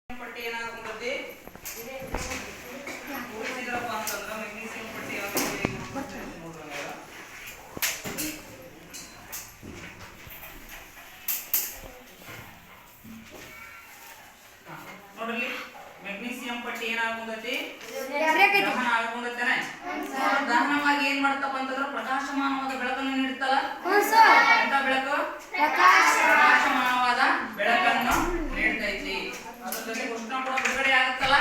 ಪಟ್ಟಿ ಏನಾಗುತ್ತೆ ಉಳಿಸಿದ್ರಪ್ಪ ಅಂತಂದ್ರೆ ಮೆಗ್ನೀಸಿಯಂ ಪಟ್ಟಿ ಯಾವ ರೀತಿ ನೋಡ್ರಿ ಮೆಗ್ನೀಸಿಯಂ ಪಟ್ಟಿ ಏನಾಗುತ್ತೆ ದಹನ ಆಗುತ್ತೇನೆ ದಹನವಾಗಿ ಏನ್ ಮಾಡ್ತಪ್ಪ ಅಂತಂದ್ರೆ ಪ್ರಕಾಶಮಾನವಾದ ಬೆಳಕನ್ನು ನೀಡುತ್ತಲ್ಲ ಎಂತ ಬೆಳಕು ಪ್ರಕಾಶಮಾನವಾದ ಬೆಳಕನ್ನು ನೀಡ್ತೈತಿ ಅದ್ರ ಜೊತೆ ಉಷ್ಣ ಕೂಡ ಬಿಡುಗಡೆ ಆಗುತ್ತಲ್ಲ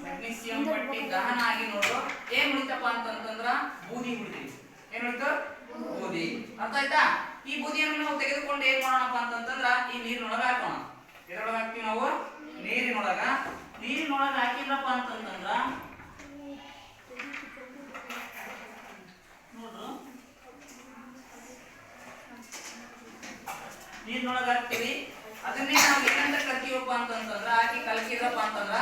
ಮೆಗ್ನೀಸಿಯಂ ಪಟ್ಟಿ ದಹನ ಆಗಿ ನೋಡು ಏನ್ ಉಳಿತಪ್ಪ ಅಂತಂದ್ರ ಬೂದಿ ಉಳಿತೈತಿ ಏನ್ ಉಳಿತು ಬೂದಿ ಅರ್ಥ ಆಯ್ತಾ ಈ ಬೂದಿಯನ್ನು ನಾವು ತೆಗೆದುಕೊಂಡು ಏನ್ ಮಾಡೋಣಪ್ಪ ಅಂತಂದ್ರ ಈ ನೀರಿನೊಳಗ ಹಾಕೋಣ ಎದ್ರೊಳಗ ಹಾಕ್ತಿವಿ ನಾವು ನೀರಿನೊಳಗ ಹಾಕಿದ್ರಪ್ಪ ಅಂತಂದ್ರ ನೋಡ್ರು ನೀರಿನೊಳಗ ಹಾಕ್ತಿವಿ ಅದನ್ನೇ ನಾವು ಏನಂತ ಕರಿತೀವಪ್ಪ ಅಂತಂದ್ರ ಹಾಕಿ ಕಲಕಿದ್ರಪ್ಪ ಅಂತಂದ್ರ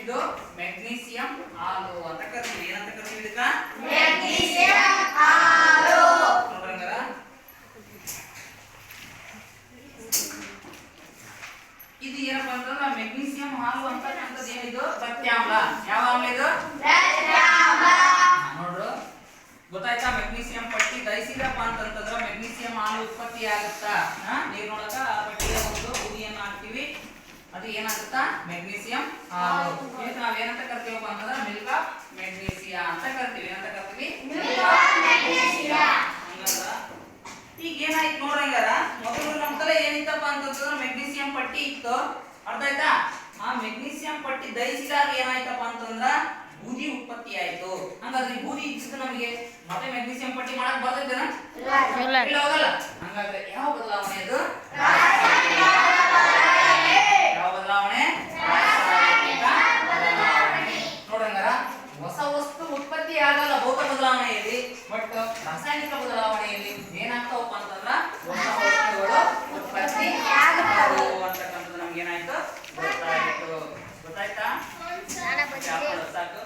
ಇದು ಮೆಗ್ನೀಸಿಯಂ ಹಾಲು ಅಂತ ಕರಿತೀವಿ ಏನಂತ ಕರಿತೀವಿ ಇದಕ್ಕ ಮೆಗ್ನೀಸಿಯಂ ಹಾಲು ನೋಡ್ರಂಗರ ಇದು ಏನಪ್ಪ ಅಂತಂದ್ರೆ ಮೆಗ್ನೀಸಿಯಂ ಹಾಲು ಅಂತಕ್ಕಂಥದ್ದು ಏನಿದು ಸತ್ಯಾಂಶ ಯಾವ ಆಮ್ಲ ಇದು ಸತ್ಯಾಂಶ ನೋಡ್ರು ಗೊತ್ತಾಯ್ತಾ ಮೆಗ್ನೀಸಿಯಂ ಪಟ್ಟಿ ದಹಿಸಿದಪ್ಪ ಅಂತಂದ್ರೆ ಮೆಗ್ನೀಸಿಯಂ ಹಾಲು ಉತ್ಪತ್ತಿ ಆಗುತ್ತಾ ನೀರಿನೊಳಗ ಆ ಪಟ್ಟಿಗೆ ಒಂದು ಬೂದಿಯನ್ನು ಹಾಕ್ತಿವಿ ಅದು ಏನಾಗುತ್ತಾ ಮೆಗ್ನೀಸಿಯಂ ಹಾಲು ಇದಕ್ಕೆ ನಾವು ಏನಂತ ಕರಿತೀವಪ್ಪ ಅಂತಂದ್ರೆ ಮಿಲ್ಕ್ ಆಫ್ ಮೆಗ್ನೀಸಿಯಾ ಅಂತ ಕರಿತೀವಿ ಏನಂತ ಕರಿತೀವಿ ಮಿಲ್ಕ್ ಆಫ್ ಮೆಗ್ನೀಸಿಯಾ ಹಂಗಂದ್ರ ಈಗ ಏನಾಯ್ತು ನೋಡ್ರಂಗಾರ ಮೊದಲು ನಮ್ಮ ತಲೆ ಏನಿತ್ತಪ್ಪ ಅಂತಂದ್ರೆ ಮೆಗ್ನೀಸಿಯಂ ಪಟ್ಟಿ ಇತ್ತು ಅರ್ಥ ಆಯ್ತಾ ಆ ಮೆಗ್ನೀಸಿಯಂ ಪಟ್ಟಿ ದಹಿಸಿದಾಗ ಏನಾಯ್ತಪ್ಪ ಅಂತಂದ್ರ ಬೂದಿ ಉತ್ಪತ್ತಿ ಆಯ್ತು ಹಂಗಾದ್ರೆ ಈ ಬೂದಿ ಇದ್ದಿದ್ದು ನಮಗೆ ಮತ್ತೆ ಮೆಗ್ನೀಸಿಯಂ ಪಟ್ಟಿ ಮಾಡಕ್ ಬರ್ತೈತೇನ ಇಲ್ಲ ಹೋಗಲ್ಲ ಹಂಗಾದ್ರೆ ಯಾವ ಬದಲಾವಣೆ ಅದು ಯಾವ ಬದಲಾವಣೆ ನೋಡ್ರಂಗಾರ ಹೊಸ ವಸ್ತು ಉತ್ಪತ್ತಿ ಆಗಲ್ಲ ಭೌತ ಬದಲಾವಣೆಯಲ್ಲಿ ಬಟ್ ರಾಸಾಯನಿಕ ಬದಲಾವಣೆಯಲ್ಲಿ ಏನಾಗ್ತಾವಪ್ಪ ಅಂತಂದ್ರ ಹೊಸ ವಸ್ತುಗಳು ಉತ್ಪತ್ತಿ ಆಗ್ತಾವು ಅಂತಕ್ಕಂಥದ್ದು ನಮ್ಗೆ ಏನಾಯ್ತು ಗೊತ್ತಾಯ್ತು ಗೊತ್ತಾಯ್ತಾ ಸಾಕು